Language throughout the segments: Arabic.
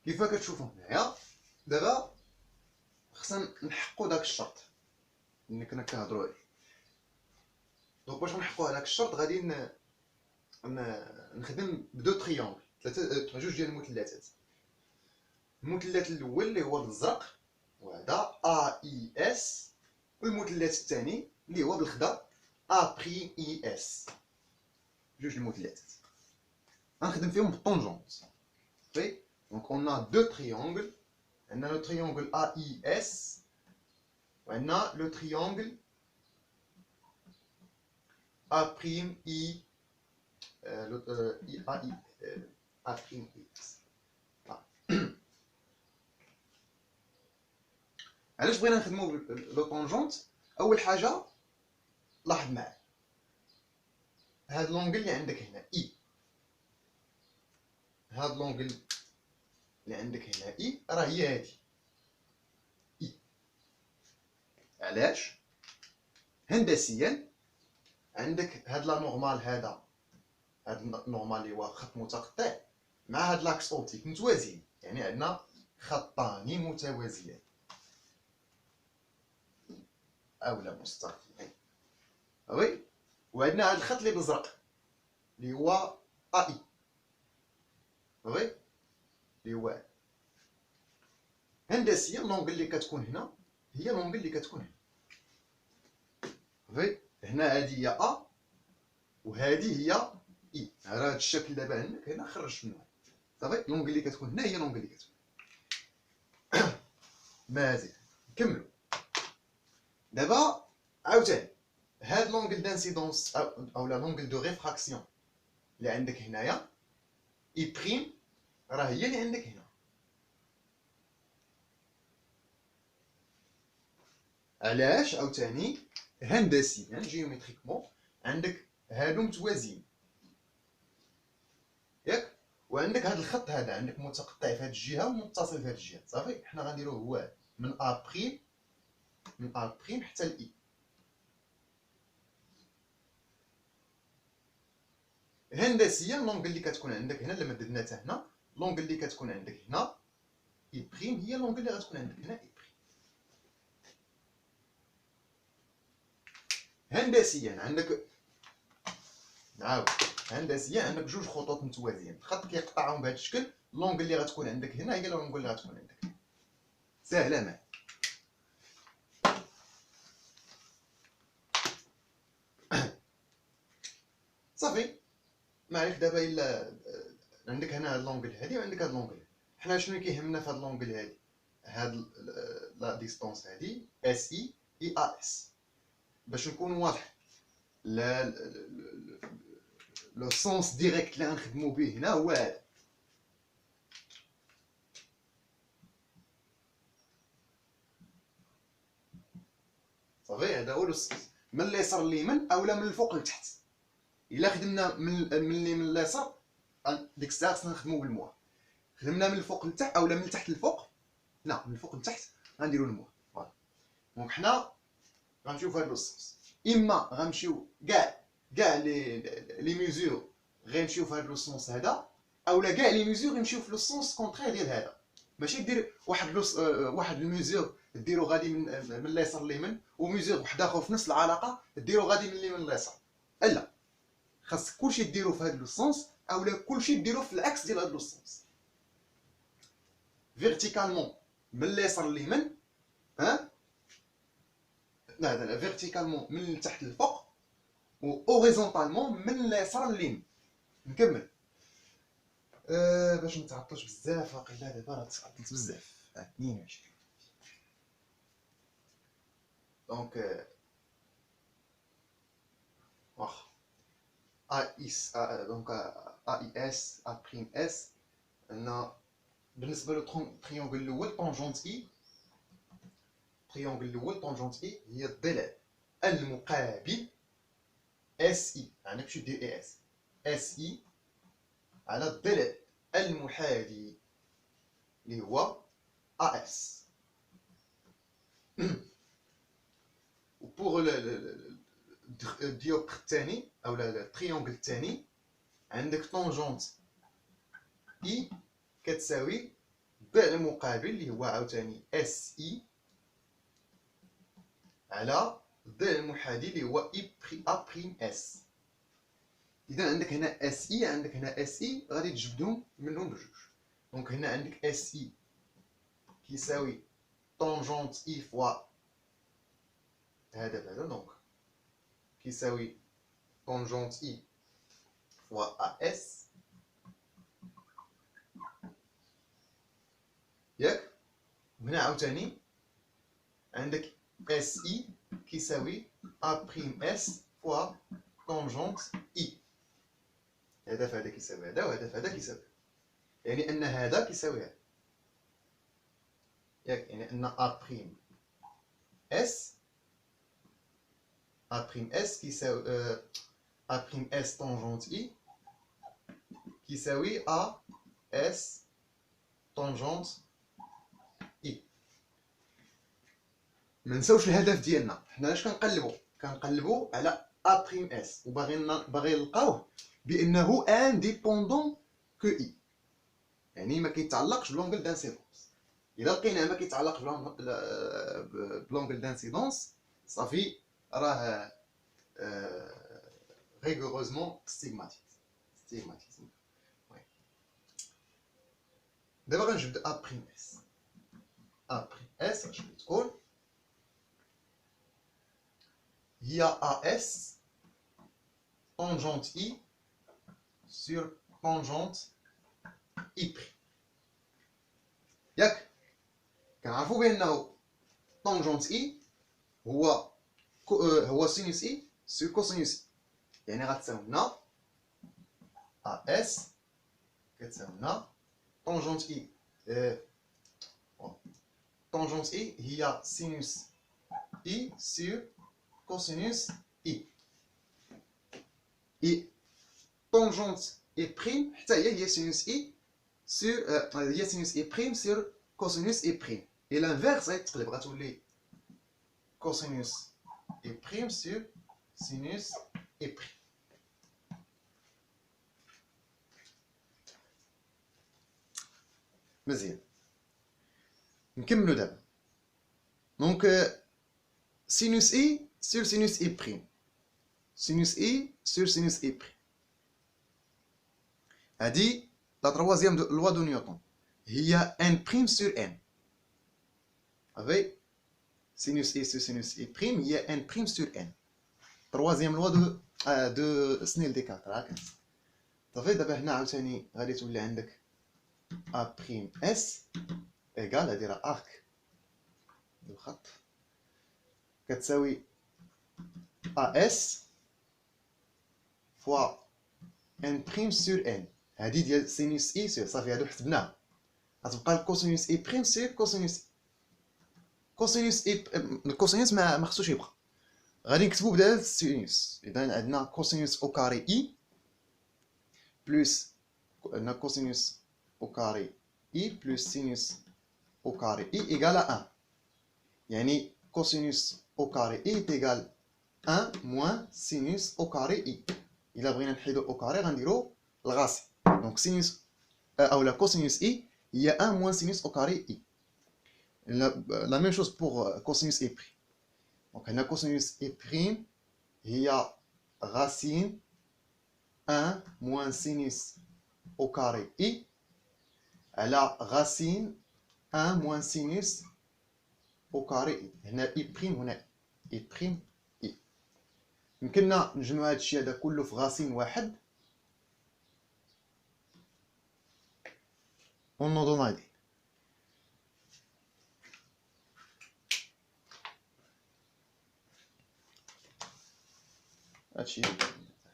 كيف كتشوفوا هنايا دابا خصنا نحققوا داك الشرط اللي كنا كنهضروا عليه. دونك باش نحققوا هذاك الشرط غادي نخدم بدو تريونغل، جوج ديال المثلثات. المثلث الاول اللي هو بالزرق وهذا ا اي اس، والمثلث الثاني اللي هو بالخضر ا بريم اي اس. جوج المثلثات غنخدم فيهم بالطونجونت. صافي. دونك اون ا دو تريونغل، عندنا لو تريونغل ا اي اس وعندنا لو تريونغل ا بريم اي ا بريم اي اس. علاش بغينا نخدمو لو طونجونت؟ اول حاجه لاحظ معايا هاد لونغل اللي عندك هنا اي، هاد لونغل اللي عندك هنا اي راه هي هادي اي. علاش؟ هندسيا عندك هاد لا نورمال، هذا هاد النورمال اللي هو خط متقطع مع هاد لاكس اوبتيك متوازيين، يعني عندنا خطان متوازيان اولا مستقيمين. وي، وعندنا هاد الخط اللي بالزرق اللي هو اي، وي اللي هو هندسيا لونغل اللي كتكون هنا هي لونغل اللي كتكون هنا. وي، هنا هادي هي ا وهادي هي اي. راه هاد الشكل دابا عندك هنا خرجت منه. صافي، لونغل اللي كتكون هنا هي لونغل اللي كتكون. مزيان، نكملو دابا عاوتاني. هاد لونغل دانسيدونس او لا لونغل دو ريفراكسيون اللي عندك هنايا اي بريم راه هي اللي عندك هنا. علاش؟ عاوتاني هندسيا جيومتريكمون عندك هادو متوازيين ياك، وعندك هاد الخط هذا عندك متقطع في هاد الجهه ومتصل في هاد الجهه. صافي، حنا غنديروه هو من ا بريم، من ا بريم حتى لاي. هندسيا لونغل اللي كتكون عندك هنا لما مددنا حتى هنا، لونغل اللي كتكون عندك هنا اي بريم هي لونغل اللي غتكون عندك هنا اي بريم. هندسيا عندك نعاود، هندسيا عندك جوج خطوط متوازيين، خط كيقطعهم بهذا الشكل، لونغل اللي غتكون عندك هنا هي لونغل اللي غتكون عندك هنا. ساهله معايا. صافي، ما عليك دابا الا عندك هنا هاد لونغل هادي وعندك هاد لونغل. حنا شنو كيهمنا في هاد لونغل هادي؟ هاد لا ديستونس هادي اس اي اي ا اس. باش نكون واضح، لا لو سونس ديريكت اللي غنخدمو به هنا هو هذا. صافي، هذا هو لو سونس من اليسار لليمين اولا من الفوق لتحت. الا خدمنا من اليمين لليسار ديك الساعه خصنا نخدمو بالموال. خدمنا من الفوق لتحت اولا من التحت للفوق، لا من الفوق لتحت غنديرو الموال. فوالا، دونك حنا غنمشيو في هاد لو سونس. اما غنمشيو كاع لي ميزور غيمشيو في هاد لو سونس هذا، اولا كاع لي ميزور يمشيو في لو سونس كونترير ديال هذا. ماشي دير واحد الميزور ديرو غادي من اليسار لليمين، وميزور واحد اخر في نفس العلاقه ديرو غادي من اليمين لليسار. لا، خاص كلشي ديرو في هاد لو سونس اولا كلشي ديرو في العكس ديال هاد لو سونس. فيرتيكالمون من اليسار لليمين، ها لا فيرتيكالمون من التحت للفوق، و اوريزونطالمون من اليسار لليمين. نكمل باش متعطلش بزاف. واقيلا دابا راه تعطلت بزاف. 22 دونك واخا ا اس دونك ا اي اس ا بريم اس. عندنا بالنسبه للتريونغل الاول طونجونت اي، التريونغل الاول طونجونت اي هي الضلع المقابل اس اي. يعني باش دير اي اس، اس اي على الضلع المحاذي اللي هو ا اس. وبوغ الديوبتر الثاني او التريونغل الثاني عندك طونجونت اي كتساوي الضلع المقابل اللي هو عاوتاني اس اي على الضلع المحاذي اللي هو ا بريم اس. اذا عندك هنا اس اي، عندك هنا اس اي، غادي تجبدهم منهم بجوج. دونك هنا عندك اس اي كيساوي طونجونت اي فوا هذا بعدا، دونك كيساوي طونجونت اي فوا ا اس ياك. هنا عاوتاني عندك اس اي كيساوي ا بريم اس فوا طونجونت اي. هذا فهذا كيساوي هذا، وهذا فهذا كيساوي، يعني ان هذا كيساوي هذا ياك. يعني ان ا بريم اس كيساوي ا بريم اس طونجونت اي كيساوي ا اس طونجونت اي. ما نساوش الهدف ديالنا، حنا اش كنقلبوا على ا بريم اس، وباغي نلقاوه بانه انديبوندون كو اي، يعني ما كيتعلقش بلونغل دانسيدونس. الا لقيناه ما كيتعلقش بلونغل دانسيدونس صافي راه ريغوروزمون ستيغماتيزم. دابا غنجبد ا بريم اس. ا بريم اس اش بتكون؟ هي ا اس طونجونت اي سور طونجونت اي بريم ياك. كنعرفوا بانه طونجونت اي هو سينوس اي سور كوسينوس اي، يعني غتساوي لنا ا اس كتساوي لنا طونجونت اي طونجونت اي هي سينوس اي سور كوسينوس اي. اي طونجونت اي بريم حتى هي سينوس اي سور هي سينوس اي بريم سور كوسينوس اي بريم، اي لانفيرس غيتقلب غتولي كوسينوس اي بريم سور سينوس اي بريم. مزيان نكملو دابا. دونك سينوس اي سور سينوس اي بريم، سينوس اي سور سينوس اي بريم، هادي لا تروازيام لوا دو نيوتن هي ان بريم سور ان. صافي سينوس اي سور سينوس اي بريم هي ان بريم سور ان، تروازيام لوا دو سنيل ديكارت هاكا. صافي دابا هنا عاوتاني غادي تولي عندك ا بريم اس ايكال، هادي راه ارك دو الخط، كتساوي ا اس فوا ان بريم سور ان. هادي ديال سينوس اي سور، صافي هادو حسبناها، غتبقى الكوسينوس اي بريم سور كوسينوس اي. الكوسينوس ما خصوش يبقى، غادي نكتبو بدال السينوس. اذا عندنا كوسينوس او كاري اي بلس عندنا كوسينوس او كاري اي بلس سينوس او كاري اي ايكال 1، يعني كوسينوس او كاري اي تيكال 1 موان سينوس او كاري اي. الا بغينا نحيدو او كاري غنديرو الغاسي، دونك سينوس اولا كوسينوس اي هي 1 موان سينوس او كاري اي. لا ميم شوز بور كوسينوس اي بريم. دونك هنا كوسينوس اي بريم هي غاسين 1 موان سينوس او كاري اي على غاسين 1 موان سينوس او كاري اي. هنا اي بريم هنا اي بريم اي. يمكننا نجمعوا هذا الشيء هذا كله في غاسين واحد ونوضو ناضي. هادشي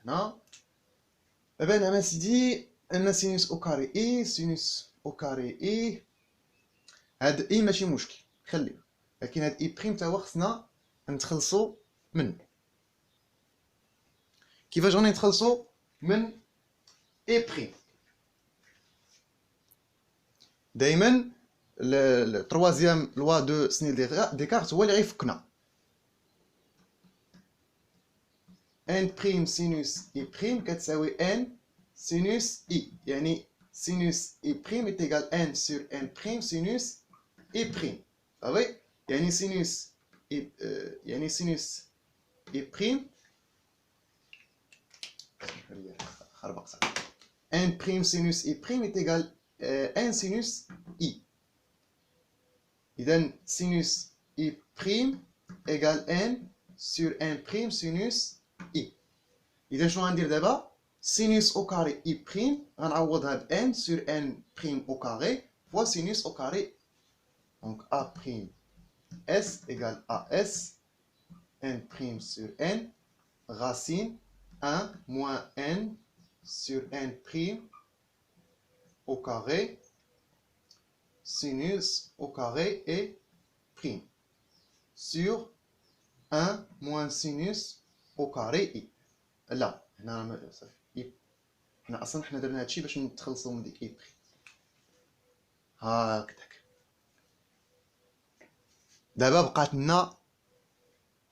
هنا دابا انا سيدي ان سينوس او كاري اي سينوس او كاري اي، هاد اي ماشي مشكل خليه، لكن هاد اي بريم تا هو خصنا نتخلصو منه. كيفاش غادي نتخلصو من اي بريم؟ دائما التروازيام لوا دو سنيل ديكارت هو اللي غيفكنا. ان بريم سينوس اي بريم كتساوي ان سينوس اي، يعني sinus i prime est égal à n sur n prime sinus i prime. صافي يعني sinus i prime n prime sinus i prime est égal à n sinus i. إذا sinus i prime égale n sur n prime sinus i. إذا شنو غندير دابا؟ sinus au carré i prime غنعوضها ب n sur n prime au carré fois sinus au carré. Donc a prime s égale à s n prime sur n racine 1 moins n sur n prime au carré sinus au carré et prime sur 1 moins sinus au carré i. لا هنا صافي اي حنا اصلا حنا درنا هادشي باش نتخلصوا من ديك اي بري هكذاك. دابا بقات لنا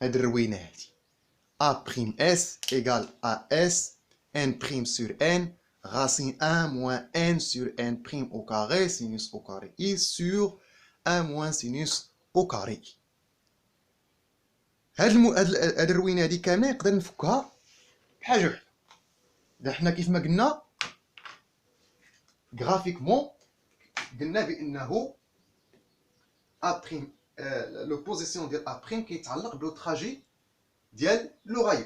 هاد الروينه هادي a prime s égale à s n prime sur n racine 1 moins n sur n prime au carré sinus au carré i sur 1 moins sinus au carré i. هاد الروينه هادي كامله نقدر نفكها بحاجه وحده. اذا حنا كيف ما قلنا غرافيكمون قلنا بانه ا بريم لو بوزيسيون ديال ا بريم كيتعلق بلو تراجي ديال لو رايو،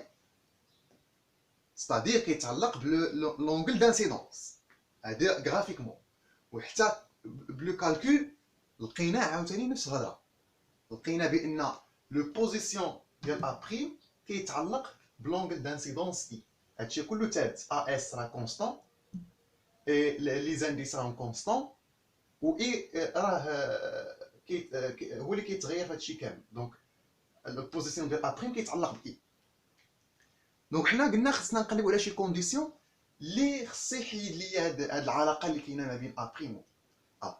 ستادير كيتعلق بلونغل دانسيدونس هذا غرافيكمون. وحتى بلو كالكول لقينا عاوتاني نفس الهضره، لقينا بان لو بوزيسيون ديال ا بريم كيتعلق بلونغل دانسيدونس اي. هادشي كله ثابت، ا اس راه كونستون اي لي زانديس راهم كونستون و اي راه هو اللي كيتغير في هادشي كامل. دونك البوزيسيون ديال ا بريم كيتعلق ب اي. دونك حنا قلنا خصنا نقلبوا على شي كونديسيون اللي خص يحيد لي هاد العلاقه اللي كاينه ما بين ا بريم و ا.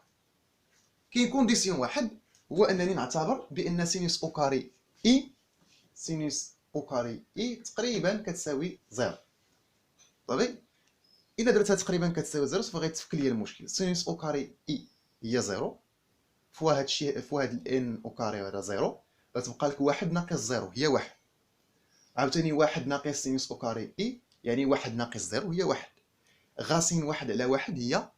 كاين كونديسيون واحد هو انني نعتبر بان سينوس او كاري اي سينوس او كاري اي تقريبا كتساوي زيرو. صافي اذا درتها تقريبا كتساوي زيرو سوف غيتفك ليا المشكل. سينوس او كاري اي هي زيرو فوا هادشي فوا هاد الان او كاري هذا زيرو، غتبقى لك واحد ناقص زيرو هي واحد، عاوتاني واحد ناقص سينوس او كاري اي يعني واحد ناقص زيرو هي واحد، غاسين واحد على واحد هي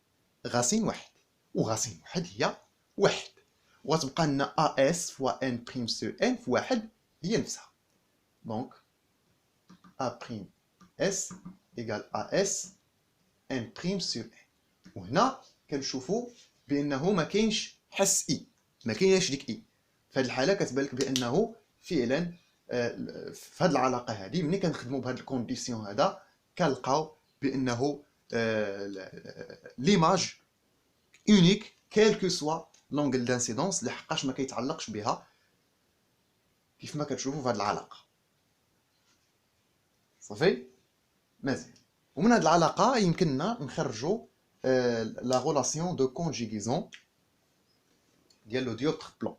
غاسين واحد، وغاسين واحد هي واحد، وغتبقى لنا ا اس فوا ان بريم سور ان في واحد هي نفسها. دونك ا بريم اس ايكال ا اس ان بريم سور ان. وهنا كنشوفوا بانه ما كاينش حس اي، ما كايناش ديك اي. في هذه الحاله كتبان لك بانه فعلا في هذه العلاقه هذه ملي كنخدموا بهذا الكونديسيون هذا كنلقاو بانه ليماج اونيك كيلكو سوا لونغل دانسيدونس لحقاش ما كيتعلقش بها كيف ما كتشوفوا في هذه العلاقه. صافي مزيان. ومن هذه العلاقه يمكننا نخرجوا لا غولاسيون دو كونجيغيزون ديال لو ديوبتر بلون،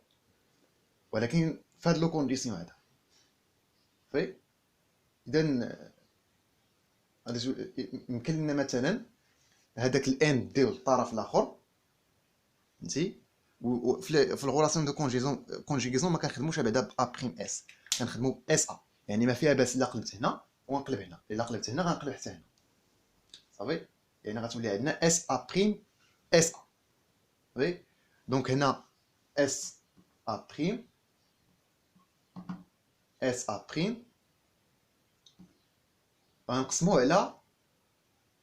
ولكن في هذا لو كونديسيون هذا. صافي اذا يمكن لنا مثلا هذاك الان ديو للطرف الاخر فهمتي. وفي الغولاسيون دو كونجيغيزون ما كنخدموش بعدا ب ا بريم اس، كنخدموا ب اس ا، يعني ما فيها باس الا قلبت هنا ونقلب هنا، الا قلبت هنا غنقلب حتى هنا. صافي يعني غتولي عندنا اس ا بريم اس ا. صافي دونك هنا اس ا بريم اس ا بريم غنقسموه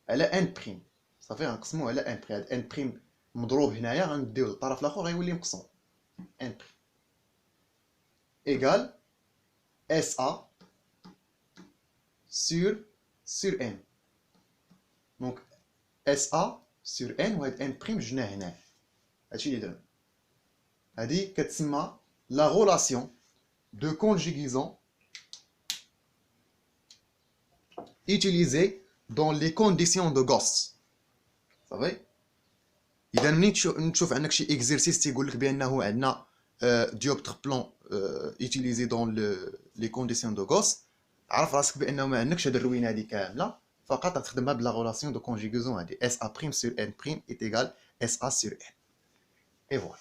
على ان بريم. صافي غنقسموه على ان بريم، هاد ان بريم مضروب هنايا غنديوه للطرف الاخر غيولي مقسوم ان بريم ايكال اس ا سور ان. دونك اس ا سور ان وهاد ان بريم جنا هنا، هادشي اللي درنا. هادي كتسمى لا غولاسيون دو كونجيغيزون utilisée dans les conditions de Gauss. صافي اذا ملي تشوف عندك شي اكزرسيس تيقول لك بانه عندنا ديوبتر بلون utilisé dans les conditions de Gauss، عرف راسك بانه ما عندكش هاد الروينه هادي كامله، فقط غتخدمها بلا غولاسيون دو كونجيغاسيون هادي SA' sur N' est égal SA sur N. Et voilà.